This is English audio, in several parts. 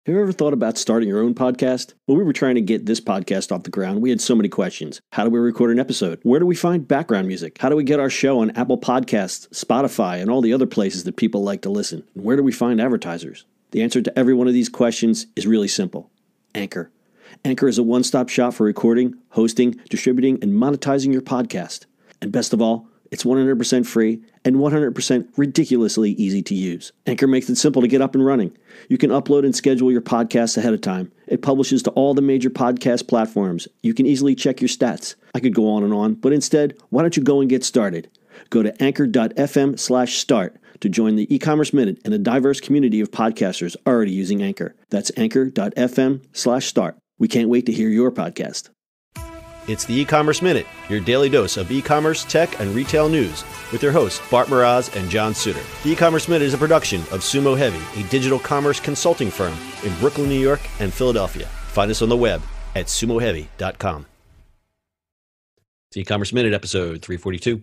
Have you ever thought about starting your own podcast? When we were trying to get this podcast off the ground, we had so many questions. How do we record an episode? Where do we find background music? How do we get our show on Apple Podcasts, Spotify, and all the other places that people like to listen? And where do we find advertisers? The answer to every one of these questions is really simple. Anchor. Anchor is a one-stop shop for recording, hosting, distributing, and monetizing your podcast. And best of all, it's 100% free and 100% ridiculously easy to use. Anchor makes it simple to get up and running. You can upload and schedule your podcasts ahead of time. It publishes to all the major podcast platforms. You can easily check your stats. I could go on, but instead, why don't you go and get started? Go to anchor.fm/start to join the e-commerce minute and a diverse community of podcasters already using Anchor. That's anchor.fm/start. We can't wait to hear your podcast. It's the E-commerce Minute, your daily dose of e-commerce, tech, and retail news with your hosts, Bart Mroz and John Suter. The E-commerce Minute is a production of Sumo Heavy, a digital commerce consulting firm in Brooklyn, New York, and Philadelphia. Find us on the web at sumoheavy.com. It's the E-commerce Minute, episode 342.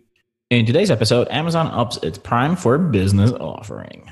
In today's episode, Amazon ups its Prime for Business offering.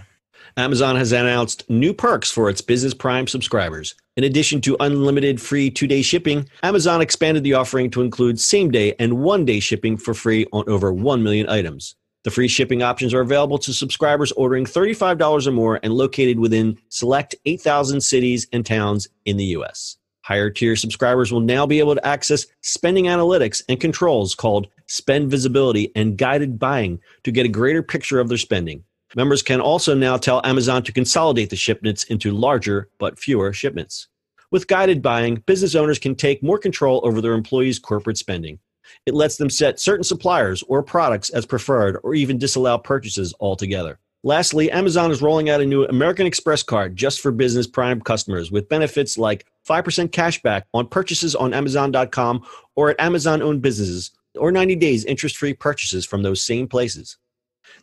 Amazon has announced new perks for its Business Prime subscribers. In addition to unlimited free 2-day shipping, Amazon expanded the offering to include same-day and one-day shipping for free on over 1 million items. The free shipping options are available to subscribers ordering $35 or more and located within select 8,000 cities and towns in the U.S. Higher-tier subscribers will now be able to access spending analytics and controls called spend visibility and guided buying to get a greater picture of their spending. Members can also now tell Amazon to consolidate the shipments into larger but fewer shipments. With guided buying, business owners can take more control over their employees' corporate spending. It lets them set certain suppliers or products as preferred or even disallow purchases altogether. Lastly, Amazon is rolling out a new American Express card just for Business Prime customers with benefits like 5% cash back on purchases on Amazon.com or at Amazon-owned businesses, or 90 days interest-free purchases from those same places.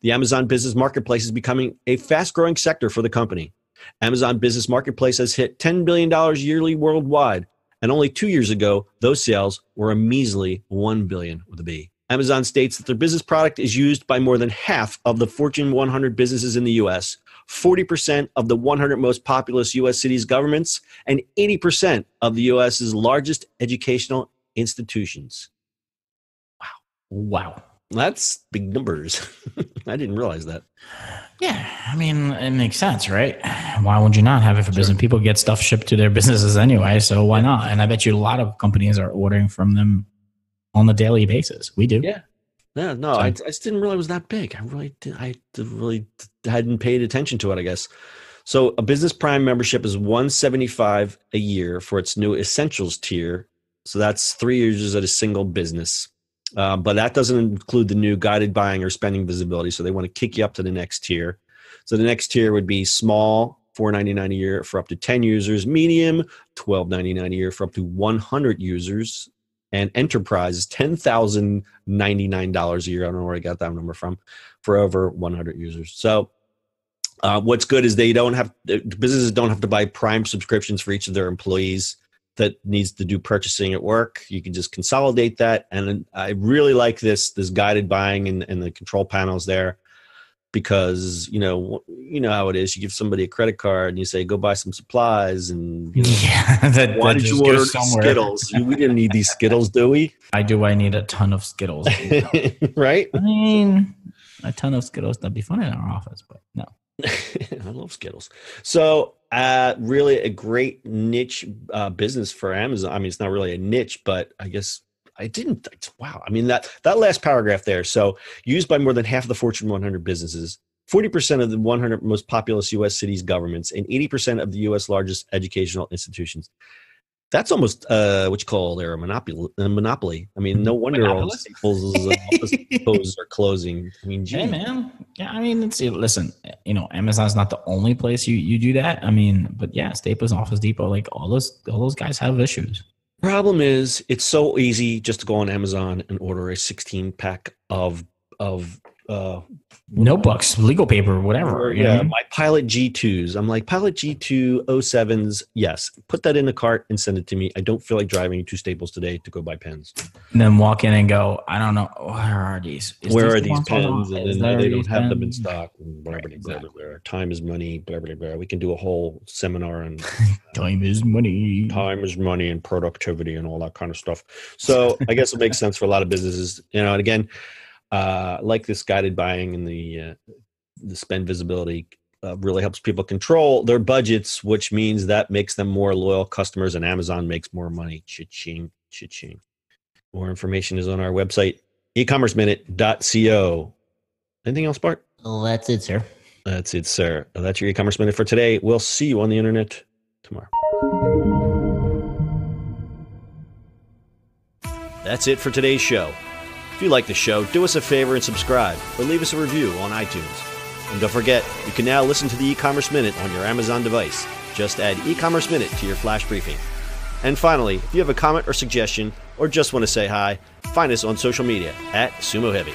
The Amazon Business Marketplace is becoming a fast-growing sector for the company. Amazon Business Marketplace has hit $10 billion yearly worldwide, and only 2 years ago, those sales were a measly $1 billion with a B. Amazon states that their business product is used by more than half of the Fortune 100 businesses in the U.S., 40% of the 100 most populous U.S. cities governments, and 80% of the U.S.'s largest educational institutions. Wow. That's big numbers. I didn't realize that. Yeah, I mean, it makes sense, right? Why would you not have it for business? People get stuff shipped to their businesses anyway, so why not? And I bet you a lot of companies are ordering from them on a daily basis. We do. Yeah. Yeah, no, I just didn't realize it was that big. I really hadn't paid attention to it, I guess. So a Business Prime membership is $175 a year for its new Essentials tier. So that's 3 users at a single business. But that doesn't include the new guided buying or spending visibility. So they want to kick you up to the next tier. So the next tier would be small, $4.99 a year for up to 10 users, medium, $12.99 a year for up to 100 users, and enterprise is $10,099 a year. I don't know where I got that number from, for over 100 users. So what's good is businesses don't have to buy Prime subscriptions for each of their employees that needs to do purchasing at work. You can just consolidate that. And I really like this guided buying and the control panels there, because you know how it is. You give somebody a credit card and you say, go buy some supplies, and why did you order Skittles? We didn't need these Skittles, do we? I need a ton of Skittles. Right? I mean, a ton of Skittles, that'd be fun in our office, but no. I love Skittles. So really a great niche business for Amazon. I mean, it's not really a niche, but I guess wow. I mean, that last paragraph there. So used by more than half of the Fortune 100 businesses, 40% of the 100 most populous U.S. cities governments, and 80% of the U.S. largest educational institutions. That's almost what you call there a monopoly. I mean, no wonder all Staples' offices are closing. I mean, gee. Hey man, yeah. I mean, listen. Amazon's not the only place you do that. I mean, but yeah, Staples, Office Depot, like all those guys have issues. Problem is, it's so easy just to go on Amazon and order a 16-pack of notebooks, legal paper, whatever. Yeah, my Pilot G2s. I'm like, Pilot G2 07s. Yes, put that in the cart and send it to me. I don't feel like driving to Staples today to go buy pens. And then walk in and go, I don't know, where are these? Where are these pens? And then they don't have them in stock. Blah, blah, blah, blah, blah. Time is money. Blah, blah, blah. We can do a whole seminar on time is money. Time is money and productivity and all that kind of stuff. So I guess it makes sense for a lot of businesses. And again, like this guided buying and the spend visibility really helps people control their budgets, which means that makes them more loyal customers, and Amazon makes more money. Cha-ching, cha-ching. More information is on our website, ecommerceminute.co. Anything else, Bart? Well, that's it, sir. That's it, sir. That's your e-commerce minute for today. We'll see you on the internet tomorrow. That's it for today's show. If you like the show, do us a favor and subscribe or leave us a review on iTunes. And don't forget, you can now listen to the e-commerce minute on your Amazon device. Just add e-commerce minute to your flash briefing. And finally, if you have a comment or suggestion or just want to say hi, find us on social media @SumoHeavy.